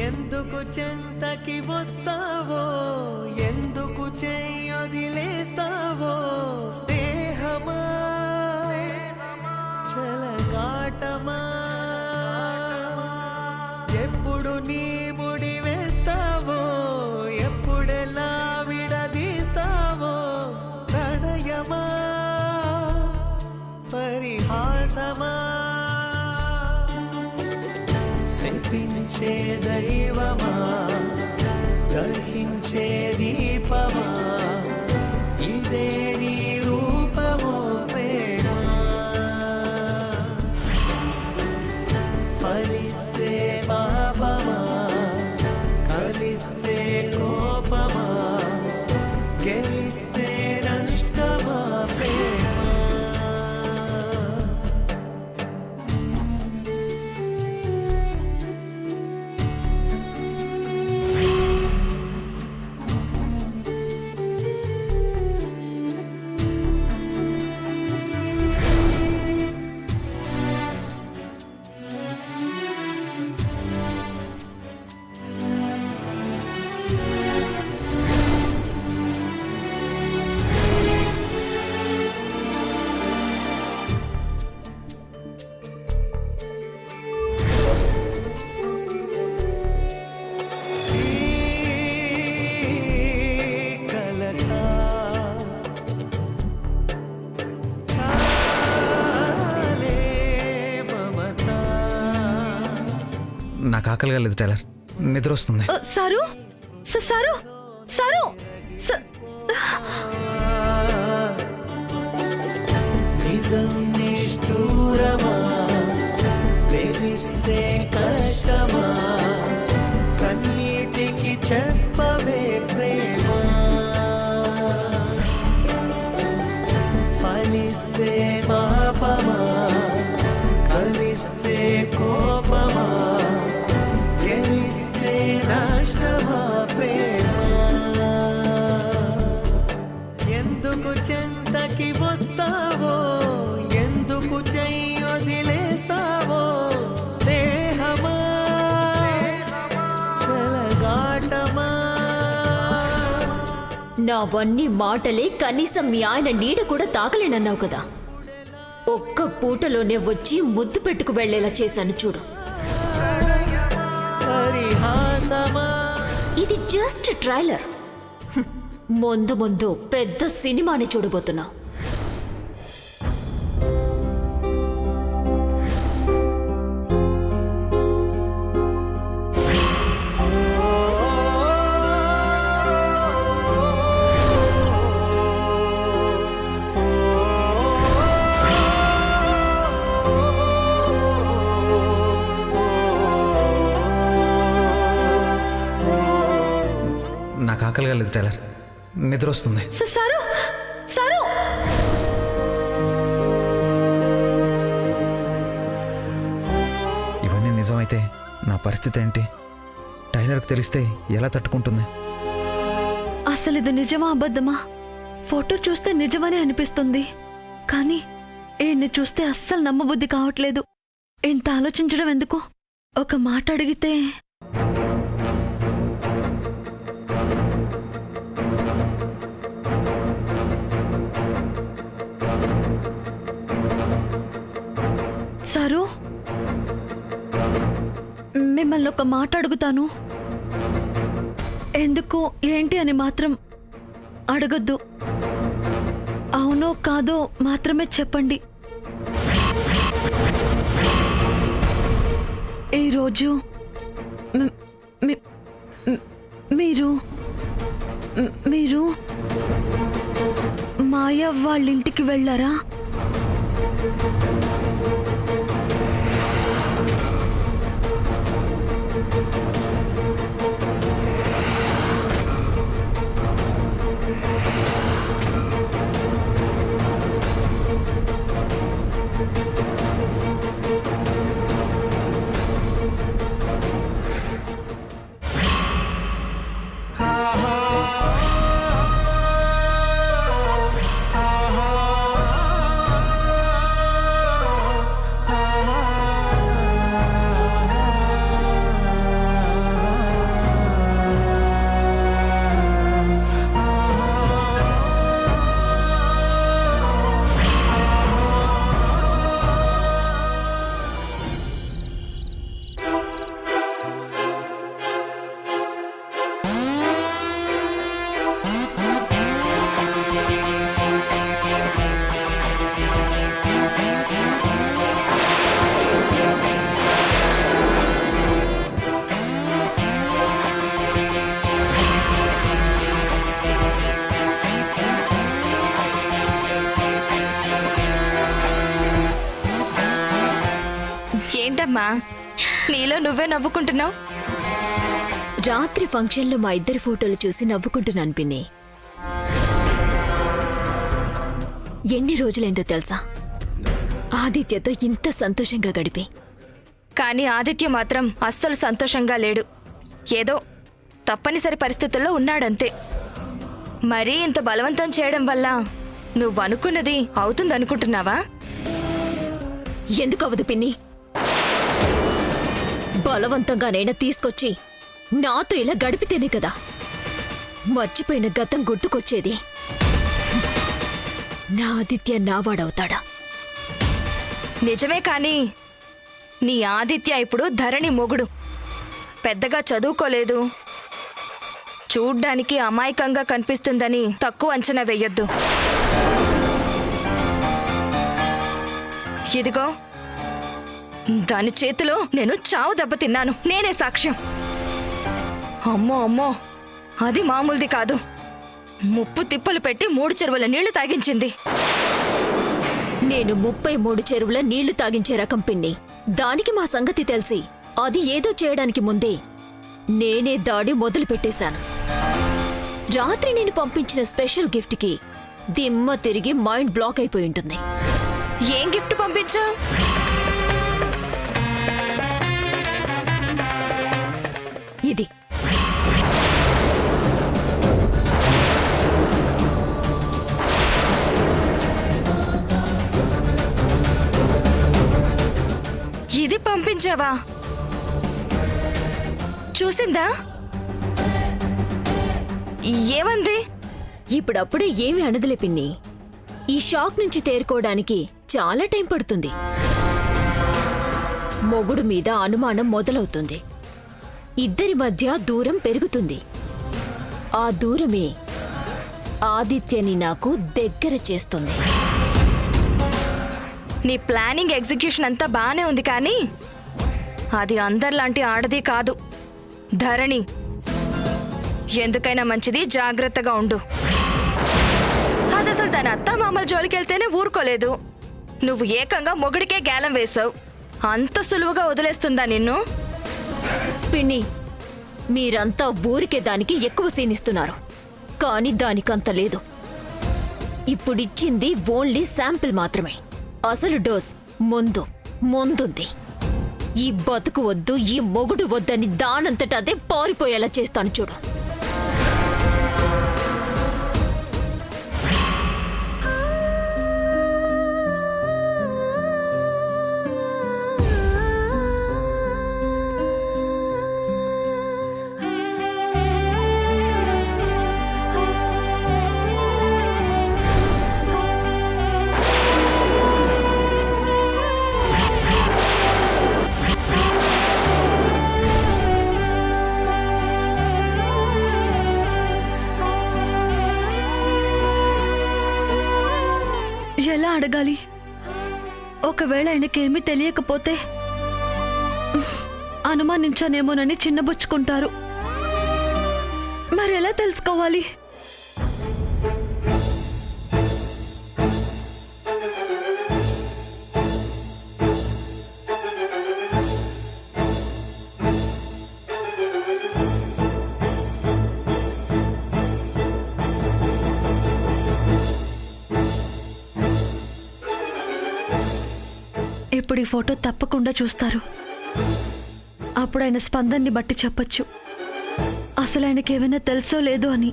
ఎందుకు చెంతకి వస్తావో, ఎందుకు చెయ్యొదిలేస్తావో, స్నేహమా చలగాటమా, ఎప్పుడు నీ ముడి వేస్తావో, ఎప్పుడెలా విడదీస్తావో, ప్రణయమా పరిహాసమా, శపించే దైవమా దహించే దీపమా, ఇదే నీ రూపమో ప్రేమ, ఫలిస్తే పాపమా కలిస్తే కోపమా, గెలిస్తే నష్టమా ప్రేమ. నాకు ఆకలిగా లేదు టైలర్, నిద్ర వస్తుంది. సారు సారు సారు నిజం నిష్ఠూరమా తెలిస్తే కష్టమా, కన్నీటికి చెప్పవే ప్రేమ, ఫలిస్తే పాపమా కలిస్తే కోపమా, గెలిస్తే నష్టమా ప్రేమ. ఎందుకు చెంతకి వస్తావో, ఎందుకు చెయ్యొదిలేస్తావో, స్నేహమా చలగాటమా. నావన్నీ మాటలే, కనీసం మీ ఆయన నీడ కూడా తాకలేనన్నావు కదా. ఒక్క పూటలోనే వచ్చి ముద్దు పెట్టుకు వెళ్లేలా చేశాను చూడు. ఇది జస్ట్ ట్రైలర్. ముందు ముందు పెద్ద సినిమాని చూడబోతున్నా. నాకు ఆకలిగా లేదు టైలర్, నిద్ర వస్తుంది. సారు సారు ఇవన్నీ నిజమైతే నా పరిస్థితి ఏంటి? టైలర్కి తెలిస్తే ఎలా తట్టుకుంటుంది? అసలు ఇది నిజమా అబద్ధమా? ఫోటో చూస్తే నిజమని అనిపిస్తుంది, కానీ ఈయన్ని చూస్తే అస్సలు నమ్మబుద్ధి కావట్లేదు. ఇంత ఆలోచించడం ఎందుకు? ఒక మాట అడిగితే సారు, మిమ్మల్ని ఒక మాట అడుగుతాను. ఎందుకు ఏంటి అని మాత్రం అడగద్దు. అవునో కాదో మాత్రమే చెప్పండి. ఈరోజు మీరు మీరు మాయ వాళ్ళింటికి వెళ్ళారా? ఏంటమ్మా నీలో నువ్వే నవ్వుకుంటున్నావు? రాత్రి ఫంక్షన్లో మా ఇద్దరి ఫోటోలు చూసి నవ్వుకుంటున్నాను పిన్ని. ఎన్ని రోజులైందో తెలుసా ఆదిత్యతో ఇంత సంతోషంగా గడిపి. కానీ ఆదిత్య మాత్రం అస్సలు సంతోషంగా లేడు. ఏదో తప్పనిసరి పరిస్థితుల్లో ఉన్నాడంతే. మరీ ఇంత బలవంతం చేయడం వల్ల నువ్వు అనుకున్నది అవుతుందనుకుంటున్నావా? ఎందుకు అవదు పిన్ని? బలవంతంగానైనా తీసుకొచ్చి నాతో ఇలా గడిపితేనే కదా మర్చిపోయిన గతం గుర్తుకొచ్చేది. నా ఆదిత్య నావాడవుతాడా? నిజమే, కానీ నీ ఆదిత్య ఇప్పుడు ధరణి మొగుడు. పెద్దగా చదువుకోలేదు, చూడ్డానికి అమాయకంగా కనిపిస్తుందని తక్కువ అంచనా వెయ్యొద్దు. ఇదిగో దాని చేతిలో నేను చావు దెబ్బతిన్నాను, నేనే సాక్ష్యం. అమ్మో అమ్మో, అది మామూలుది కాదు. ముప్పు తిప్పలు పెట్టి 3 చెరువుల నీళ్లు తాగించింది. నేను 33 చెరువుల నీళ్లు తాగించే రకం పిన్ని. దానికి మా సంగతి తెలిసి అది ఏదో చేయడానికి ముందే నేనే దాడి మొదలు పెట్టేశాను. రాత్రి నేను పంపించిన స్పెషల్ గిఫ్ట్కి దిమ్మ తిరిగి మైండ్ బ్లాక్ అయిపోయి ఉంటుంది. ఏం గిఫ్ట్ పంపించా? ఇది ఇది పంపించావా? చూసిందా? ఏమంది? ఇప్పుడప్పుడే ఏమి అనదులే పిన్ని. ఈ షాక్ నుంచి తేరుకోవడానికి చాలా టైం పడుతుంది. మొగుడు మీద అనుమానం మొదలవుతుంది. ఇద్దరి మధ్య దూరం పెరుగుతుంది. ఆ దూరమే ఆదిత్యని నాకు దగ్గర చేస్తుంది. నీ ప్లానింగ్ ఎగ్జిక్యూషన్ అంతా బానే ఉంది, కానీ అది అందరిలాంటి ఆడది కాదు, ధరణి. ఎందుకైనా మంచిది జాగ్రత్తగా ఉండు. అది అసలు తన అత్త మామల జోలికెళ్తేనే ఊరుకోలేదు. నువ్వు ఏకంగా మొగుడికే గేలం వేశావు. అంత సులువుగా వదిలేస్తుందా నిన్ను? పిన్ని, మీరంతా ఊరికే దానికి ఎక్కువ సీనిస్తున్నారు, కానీ దానికంత లేదు. ఇప్పుడిచ్చింది ఓన్లీ శాంపిల్ మాత్రమే. అసలు డోస్ ముందుంది. ఈ బతుకు వద్దు, ఈ మొగుడు వద్దని దానంతట అదే పారిపోయేలా చేస్తాను చూడు. ఎలా అడగాలి? ఒకవేళ ఆయనకేమీ తెలియకపోతే అనుమానించానేమోనని చిన్నబుచ్చుకుంటారు. మరెలా తెలుసుకోవాలి? ఇప్పుడు ఈ ఫోటో తప్పకుండా చూస్తారు. అప్పుడు ఆయన స్పందనని బట్టి చెప్పొచ్చు అసలు ఆయనకి ఏమైనా తెలుసో లేదో అని.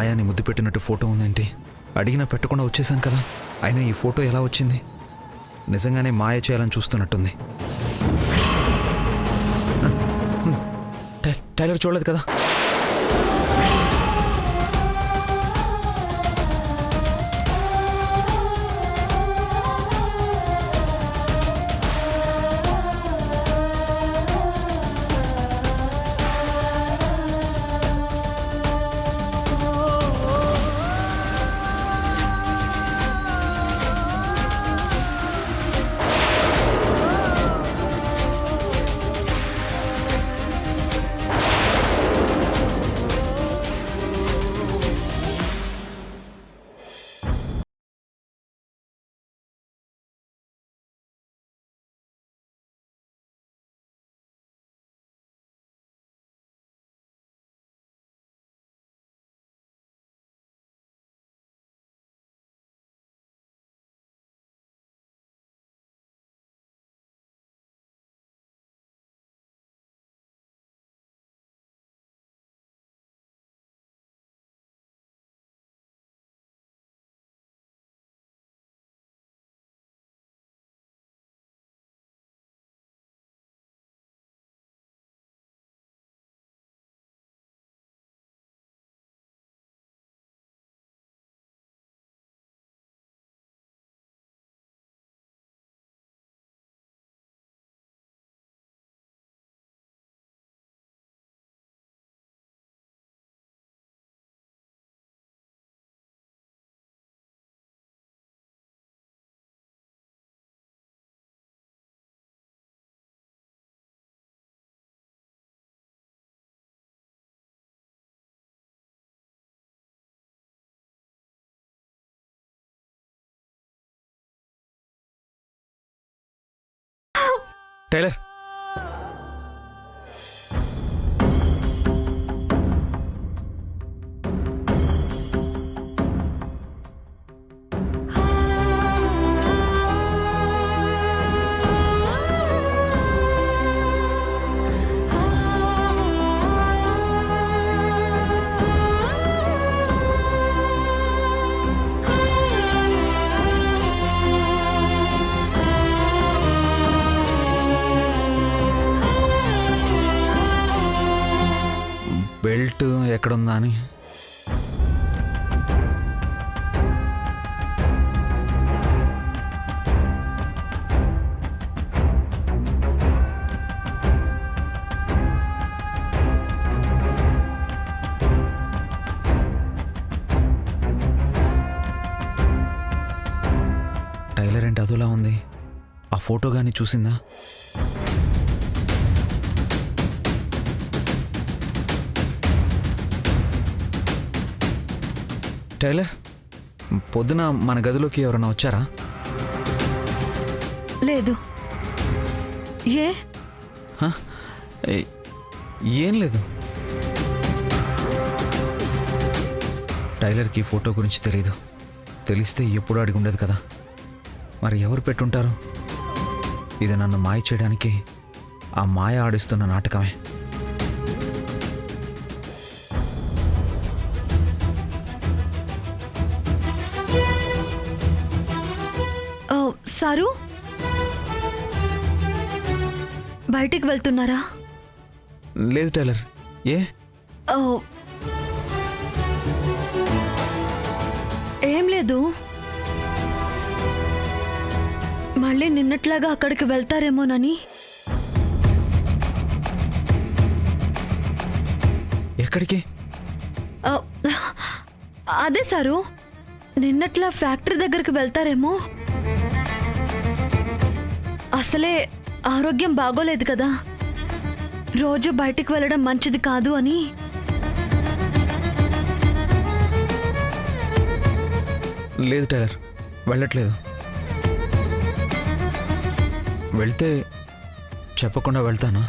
మాయాని ముద్దు పెట్టినట్టు ఫోటో ఉందేంటి? అడిగినా పెట్టకుండా వచ్చేసాం కదా. అయినా ఈ ఫోటో ఎలా వచ్చింది? నిజంగానే మాయ చేయాలని చూస్తున్నట్టుంది. టైలర్ చూడలేదు కదా? టైలర్, బెల్ట్ ఎక్కడుందా అని. టైలర్ ఏంటి అదోలా ఉంది? ఆ ఫోటో కానీ చూసిందా? టైలర్, పొద్దున మన గదిలోకి ఎవరైనా వచ్చారా? లేదు. ఏ? ఏం లేదు. టైలర్కి ఈ ఫోటో గురించి తెలీదు. తెలిస్తే ఎప్పుడు అడిగి ఉండేది కదా. మరి ఎవరు పెట్టుంటారు? ఇది నన్ను మాయ చేయడానికి ఆ మాయ ఆడిస్తున్న నాటకమే. సారు, బయటికి వెళ్తున్నారా? లేదు టైలర్. ఏ? ఏం లేదు. మళ్ళీ నిన్నట్లాగా అక్కడికి వెళ్తారేమోనని. ఎక్కడికి? అదే సారు, నిన్నట్లా ఫ్యాక్టరీ దగ్గరికి వెళ్తారేమో. అసలే ఆరోగ్యం బాగోలేదు కదా, రోజు బయటికి వెళ్ళడం మంచిది కాదు అని. లేదు టైలర్, వెళ్ళట్లేదు. వెళ్తే చెప్పకుండా వెళ్తానా?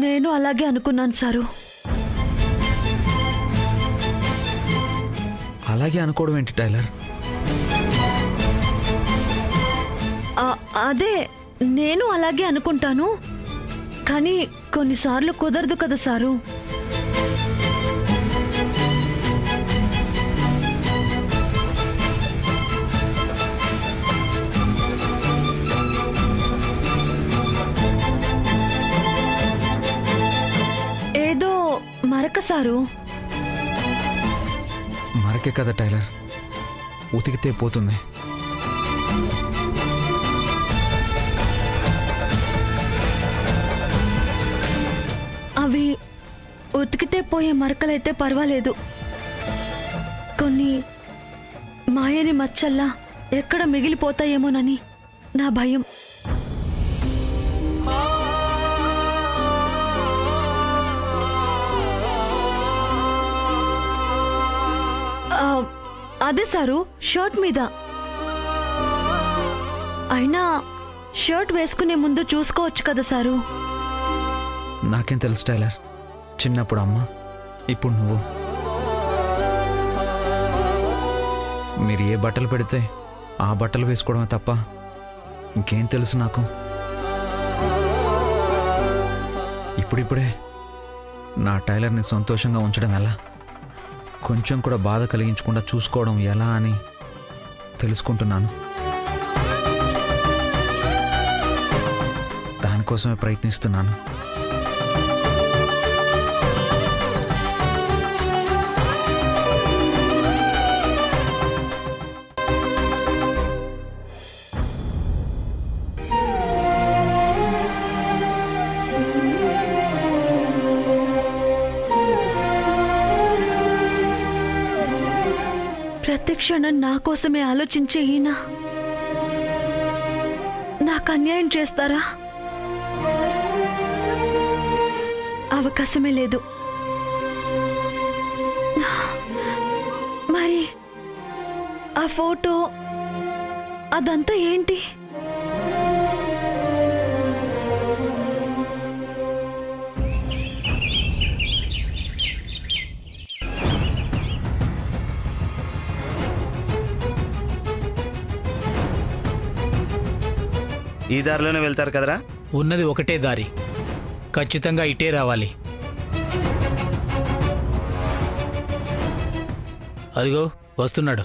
నేను అలాగే అనుకున్నాను సారు. అలాగే అనుకోవడం ఏంటి టైలర్? అదే నేను అలాగే అనుకుంటాను. కానీ కొన్నిసార్లు కుదరదు కదా సారు. ఏదో మరక సారు. మరకే కదా టైలర్, ఉతికితే పోతుంది. అవి ఉతికితే పోయే మరకలైతే పర్వాలేదు. కొన్ని మాయని మచ్చల్లా ఎక్కడ మిగిలిపోతాయేమోనని నా భయం. అదే సారు, షర్ట్ మీద. అయినా షర్ట్ వేసుకునే ముందు చూసుకోవచ్చు కదా సారు. నాకేం తెలుసు టైలర్, చిన్నప్పుడు అమ్మ, ఇప్పుడు నువ్వు. మీరు ఏ బట్టలు పెడితే ఆ బట్టలు వేసుకోవడమే తప్ప ఇంకేం తెలుసు నాకు. ఇప్పుడిప్పుడే నా టైలర్ని సంతోషంగా ఉంచడం ఎలా, కొంచెం కూడా బాధ కలిగించకుండా చూసుకోవడం ఎలా అని తెలుసుకుంటున్నాను. దానికోసమే ప్రయత్నిస్తున్నాను. ప్రతి క్షణం నా కోసమే ఆలోచించే ఈయన నాకు అన్యాయం చేస్తారా? అవకాశమే లేదు. మరి ఆ ఫోటో అదంతా ఏంటి? ఈ దారిలోనే వెళ్తారు కదరా? ఉన్నది ఒకటే దారి, ఖచ్చితంగా ఇటే రావాలి. అదిగో వస్తున్నాడు.